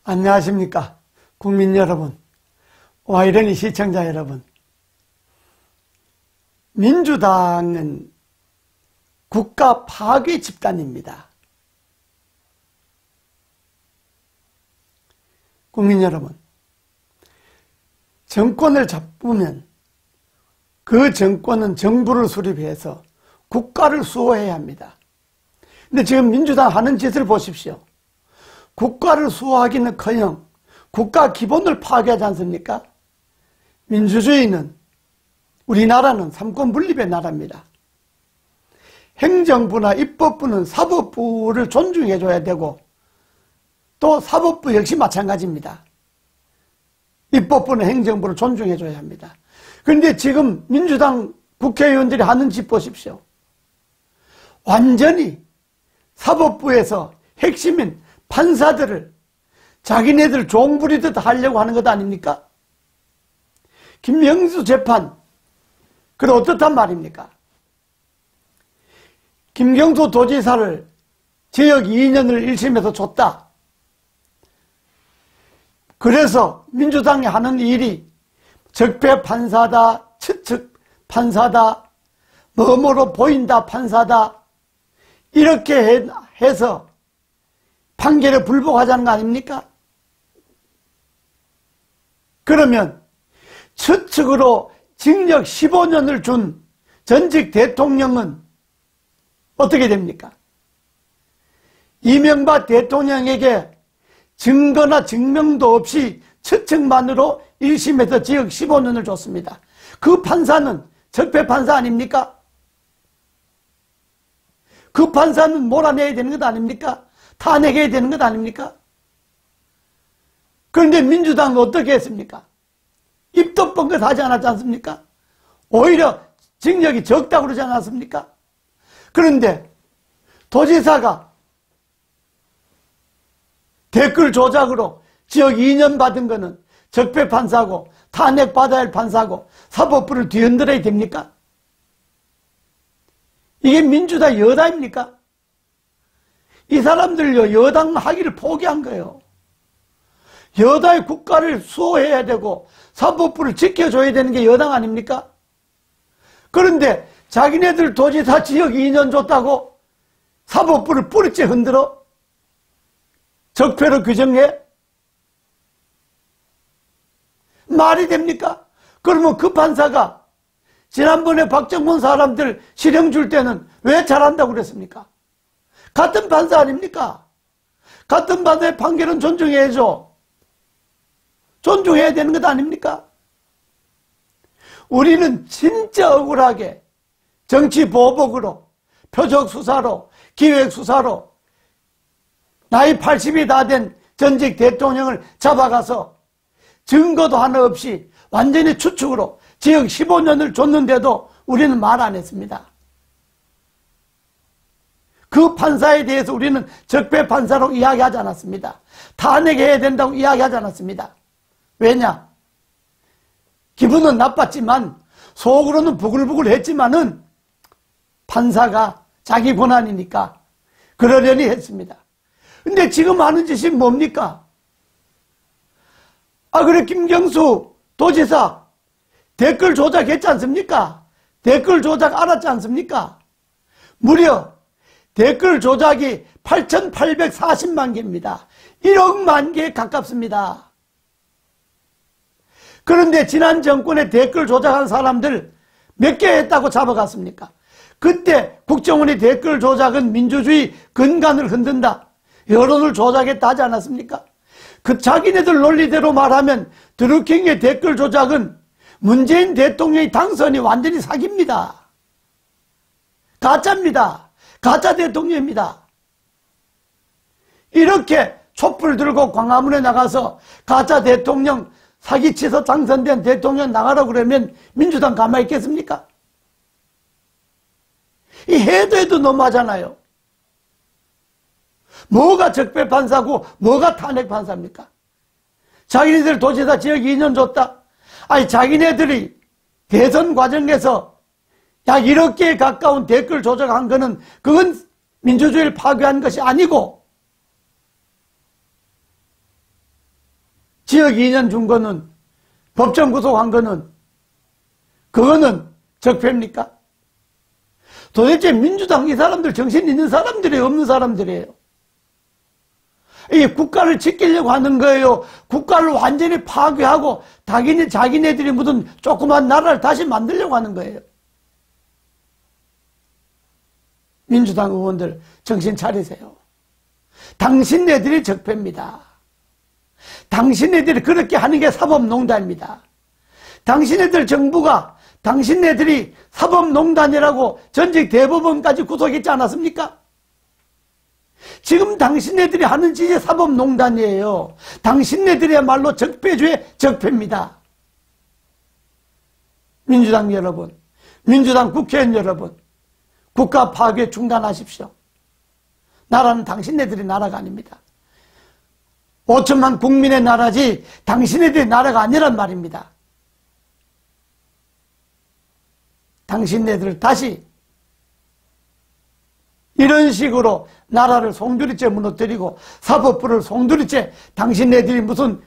안녕하십니까 국민 여러분, 와이러니 시청자 여러분. 민주당은 국가 파괴 집단입니다. 국민 여러분, 정권을 잡으면 그 정권은 정부를 수립해서 국가를 수호해야 합니다. 근데 지금 민주당 하는 짓을 보십시오. 국가를 수호하기는커녕 국가 기본을 파괴하지 않습니까? 민주주의는, 우리나라는 삼권 분립의 나라입니다. 행정부나 입법부는 사법부를 존중해줘야 되고, 또 사법부 역시 마찬가지입니다. 입법부는 행정부를 존중해줘야 합니다. 그런데 지금 민주당 국회의원들이 하는 짓 보십시오. 완전히 사법부에서 핵심인 판사들을 자기네들 종부리듯 하려고 하는 것 아닙니까? 김명수 재판, 그래 어떻단 말입니까? 김경수 도지사를 징역 2년을 1심에서 줬다. 그래서 민주당이 하는 일이 적폐 판사다, 추측 판사다, 뭐뭐로 보인다 판사다, 이렇게 해서 판결에 불복하자는 거 아닙니까? 그러면 추측으로 징역 15년을 준 전직 대통령은 어떻게 됩니까? 이명박 대통령에게 증거나 증명도 없이 추측만으로 1심에서 징역 15년을 줬습니다. 그 판사는 적폐 판사 아닙니까? 그 판사는 몰아내야 되는 것 아닙니까? 탄핵해야 되는 것 아닙니까? 그런데 민주당은 어떻게 했습니까? 입도 뻥긋 하지 않았지 않습니까? 오히려 징역이 적다고 그러지 않았습니까? 그런데 도지사가 댓글 조작으로 징역 2년 받은 거는 적폐 판사고 탄핵받아야 할 판사고 사법부를 뒤흔들어야 됩니까? 이게 민주당 여당입니까? 이 사람들요, 여당 하기를 포기한 거예요. 여당의 국가를 수호해야 되고 사법부를 지켜줘야 되는 게 여당 아닙니까? 그런데 자기네들 도지사 징역 2년 줬다고 사법부를 뿌리째 흔들어? 적폐로 규정해? 말이 됩니까? 그러면 그 판사가 지난번에 박정훈 사람들 실형 줄 때는 왜 잘한다고 그랬습니까? 같은 판사 아닙니까? 같은 판사의 판결은 존중해야죠. 존중해야 되는 것 아닙니까? 우리는 진짜 억울하게 정치 보복으로, 표적 수사로, 기획 수사로 나이 80이 다 된 전직 대통령을 잡아가서 증거도 하나 없이 완전히 추측으로 징역 15년을 줬는데도 우리는 말 안 했습니다. 그 판사에 대해서 우리는 적폐 판사로 이야기하지 않았습니다. 탄핵해야 된다고 이야기하지 않았습니다. 왜냐? 기분은 나빴지만 속으로는 부글부글 했지만은 판사가 자기 권한이니까 그러려니 했습니다. 근데 지금 하는 짓이 뭡니까? 그래 김경수 도지사 댓글 조작했지 않습니까? 댓글 조작 알았지 않습니까? 무려 댓글 조작이 8,840만 개입니다. 1억만 개에 가깝습니다. 그런데 지난 정권에 댓글 조작한 사람들 몇 개 했다고 잡아갔습니까? 그때 국정원의 댓글 조작은 민주주의 근간을 흔든다, 여론을 조작했다 하지 않았습니까? 그 자기네들 논리대로 말하면 드루킹의 댓글 조작은 문재인 대통령의 당선이 완전히 사기입니다. 가짜입니다. 가짜 대통령입니다. 이렇게 촛불 들고 광화문에 나가서 가짜 대통령 사기치서 당선된 대통령 나가라고 그러면 민주당 가만히 있겠습니까? 이 해도 너무하잖아요. 뭐가 적폐 판사고 뭐가 탄핵 판사입니까? 자기네들 도지사 징역 2년 줬다. 아니 자기네들이 대선 과정에서 약 1억 개에 가까운 댓글 조작한 거는 그건 민주주의를 파괴한 것이 아니고 지역 2년 준 거는, 법정 구속한 거는, 그거는 적폐입니까? 도대체 민주당 이 사람들 정신 있는 사람들이에요, 없는 사람들이에요? 이게 국가를 지키려고 하는 거예요? 국가를 완전히 파괴하고 자기네들이 무슨 조그만 나라를 다시 만들려고 하는 거예요? 민주당 의원들 정신 차리세요. 당신네들이 적폐입니다. 당신네들이 그렇게 하는 게 사법농단입니다. 당신네들 정부가 당신네들이 사법농단이라고 전직 대법원까지 구속했지 않았습니까? 지금 당신네들이 하는 짓이 사법농단이에요. 당신네들이야말로 적폐주의 적폐입니다. 민주당 여러분, 민주당 국회의원 여러분, 국가 파괴 중단하십시오. 나라는 당신네들이 나라가 아닙니다. 5천만 국민의 나라지 당신네들의 나라가 아니란 말입니다. 당신네들 다시 이런 식으로 나라를 송두리째 무너뜨리고 사법부를 송두리째 당신네들이 무슨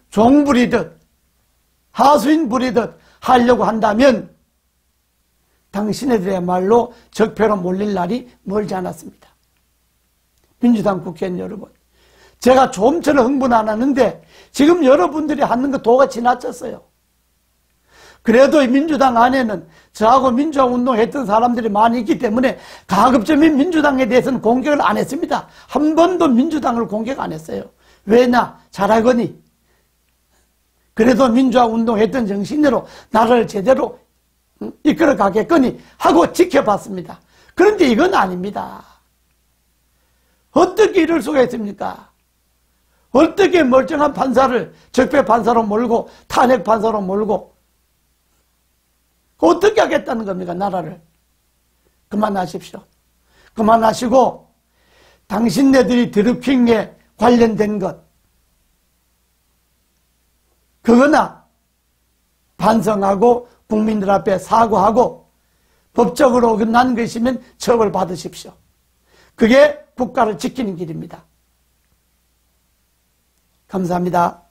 종 부리듯 하수인 부리듯 하려고 한다면 당신네들의말로 적폐로 몰릴 날이 멀지 않았습니다. 민주당 국회의원 여러분, 제가 좀처럼 흥분 안 하는데 지금 여러분들이 하는 거 도가 지나쳤어요. 그래도 민주당 안에는 저하고 민주화 운동했던 사람들이 많이 있기 때문에 가급적이면 민주당에 대해서는 공격을 안 했습니다. 한 번도 민주당을 공격 안 했어요. 왜냐? 잘하거니. 그래도 민주화 운동했던 정신으로 나라를 제대로 이끌어 가겠거니 하고 지켜봤습니다. 그런데 이건 아닙니다. 어떻게 이럴 수가 있습니까? 어떻게 멀쩡한 판사를 적폐 판사로 몰고 탄핵 판사로 몰고 어떻게 하겠다는 겁니까, 나라를? 그만하십시오. 그만하시고 당신네들이 드루킹에 관련된 것 그거나 반성하고 국민들 앞에 사과하고 법적으로 어긋난 것이면 처벌받으십시오. 그게 국가를 지키는 길입니다. 감사합니다.